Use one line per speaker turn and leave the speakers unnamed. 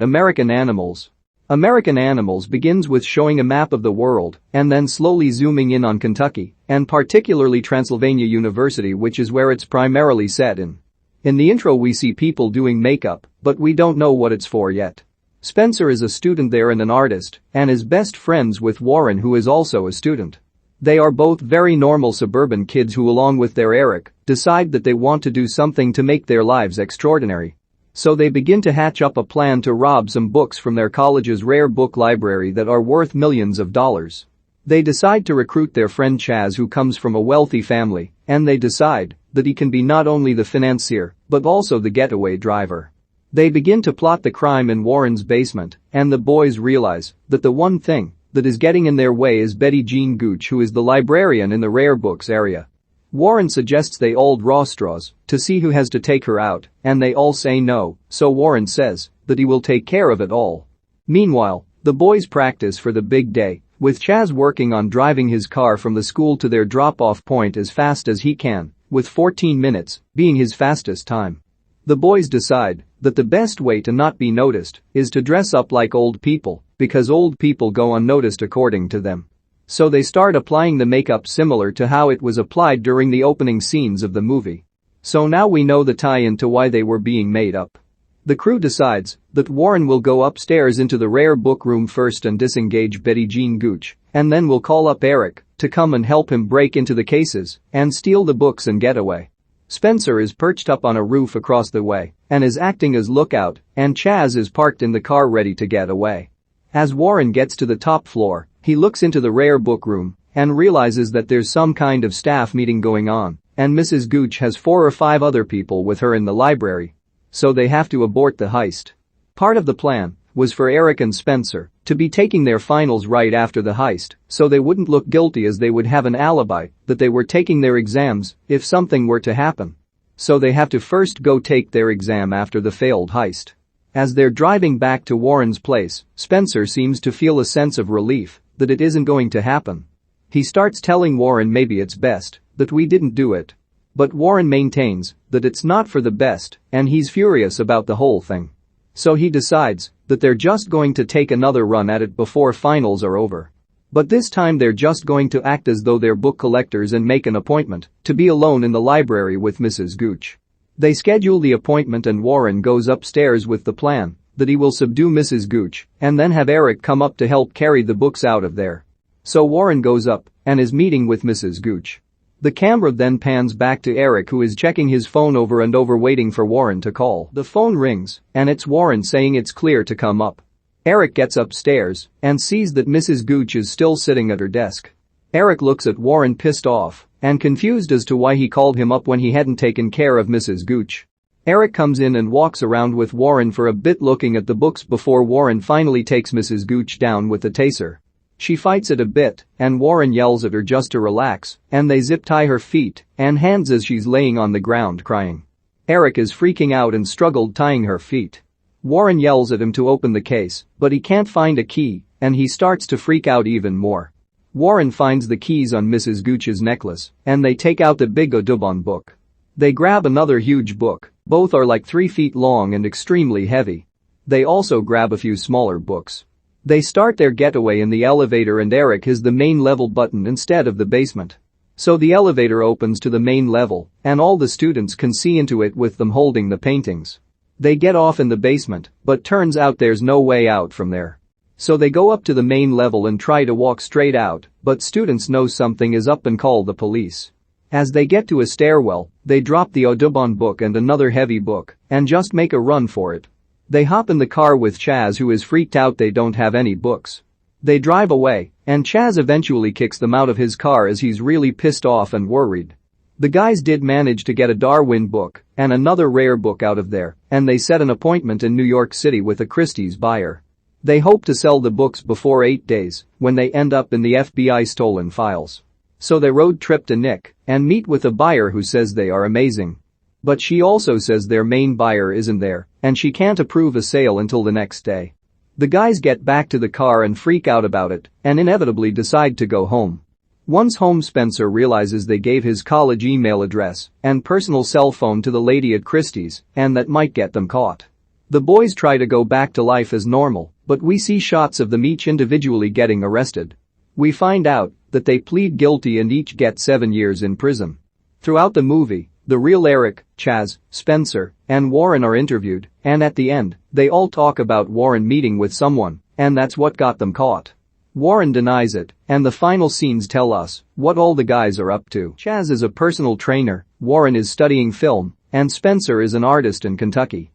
American Animals. American Animals begins with showing a map of the world and then slowly zooming in on Kentucky, and particularly Transylvania University, which is where it's primarily set in. In the intro we see people doing makeup, but we don't know what it's for yet. Spencer is a student there and an artist, and is best friends with Warren, who is also a student. They are both very normal suburban kids who, along with their Eric, decide that they want to do something to make their lives extraordinary. So they begin to hatch up a plan to rob some books from their college's rare book library that are worth millions of dollars. They decide to recruit their friend Chaz, who comes from a wealthy family, and they decide that he can be not only the financier, but also the getaway driver. They begin to plot the crime in Warren's basement, and the boys realize that the one thing that is getting in their way is Betty Jean Gooch, who is the librarian in the rare books area. Warren suggests they all draw straws to see who has to take her out, and they all say no, so Warren says that he will take care of it all. Meanwhile, the boys practice for the big day, with Chaz working on driving his car from the school to their drop-off point as fast as he can, with 14 minutes being his fastest time. The boys decide that the best way to not be noticed is to dress up like old people, because old people go unnoticed according to them. So they start applying the makeup similar to how it was applied during the opening scenes of the movie. So now we know the tie-in to why they were being made up. The crew decides that Warren will go upstairs into the rare book room first and disengage Betty Jean Gooch, and then will call up Eric to come and help him break into the cases and steal the books and get away. Spencer is perched up on a roof across the way and is acting as lookout, and Chaz is parked in the car ready to get away. As Warren gets to the top floor, he looks into the rare book room and realizes that there's some kind of staff meeting going on, and Mrs. Gooch has 4 or 5 other people with her in the library. So they have to abort the heist. Part of the plan was for Eric and Spencer to be taking their finals right after the heist, so they wouldn't look guilty, as they would have an alibi that they were taking their exams if something were to happen. So they have to first go take their exam after the failed heist. As they're driving back to Warren's place, Spencer seems to feel a sense of relief that it isn't going to happen. He starts telling Warren maybe it's best that we didn't do it. But Warren maintains that it's not for the best, and he's furious about the whole thing. So he decides that they're just going to take another run at it before finals are over. But this time they're just going to act as though they're book collectors and make an appointment to be alone in the library with Mrs. Gooch. They schedule the appointment, and Warren goes upstairs with the plan that he will subdue Mrs. Gooch and then have Eric come up to help carry the books out of there. So Warren goes up and is meeting with Mrs. Gooch. The camera then pans back to Eric, who is checking his phone over and over waiting for Warren to call. The phone rings, and it's Warren saying it's clear to come up. Eric gets upstairs and sees that Mrs. Gooch is still sitting at her desk. Eric looks at Warren pissed off and confused as to why he called him up when he hadn't taken care of Mrs. Gooch. Eric comes in and walks around with Warren for a bit looking at the books before Warren finally takes Mrs. Gooch down with the taser. She fights it a bit, and Warren yells at her just to relax, and they zip-tie her feet and hands as she's laying on the ground crying. Eric is freaking out and struggled tying her feet. Warren yells at him to open the case, but he can't find a key, and he starts to freak out even more. Warren finds the keys on Mrs. Gooch's necklace, and they take out the big Audubon book. They grab another huge book. Both are like 3 feet long and extremely heavy. They also grab a few smaller books. They start their getaway in the elevator, and Eric has the main level button instead of the basement. So the elevator opens to the main level, and all the students can see into it with them holding the paintings. They get off in the basement, but turns out there's no way out from there. So they go up to the main level and try to walk straight out, but students know something is up and call the police. As they get to a stairwell, they drop the Audubon book and another heavy book and just make a run for it. They hop in the car with Chaz, who is freaked out they don't have any books. They drive away, and Chaz eventually kicks them out of his car as he's really pissed off and worried. The guys did manage to get a Darwin book and another rare book out of there, and they set an appointment in New York City with a Christie's buyer. They hope to sell the books before 8 days, when they end up in the FBI stolen files. So they road trip to Nick and meet with a buyer who says they are amazing. But she also says their main buyer isn't there, and she can't approve a sale until the next day. The guys get back to the car and freak out about it, and inevitably decide to go home. Once home, Spencer realizes they gave his college email address and personal cell phone to the lady at Christie's, and that might get them caught. The boys try to go back to life as normal, but we see shots of them each individually getting arrested. We find out that they plead guilty and each get 7 years in prison. Throughout the movie, the real Eric, Chaz, Spencer, and Warren are interviewed, and at the end, they all talk about Warren meeting with someone, and that's what got them caught. Warren denies it, and the final scenes tell us what all the guys are up to. Chaz is a personal trainer, Warren is studying film, and Spencer is an artist in Kentucky.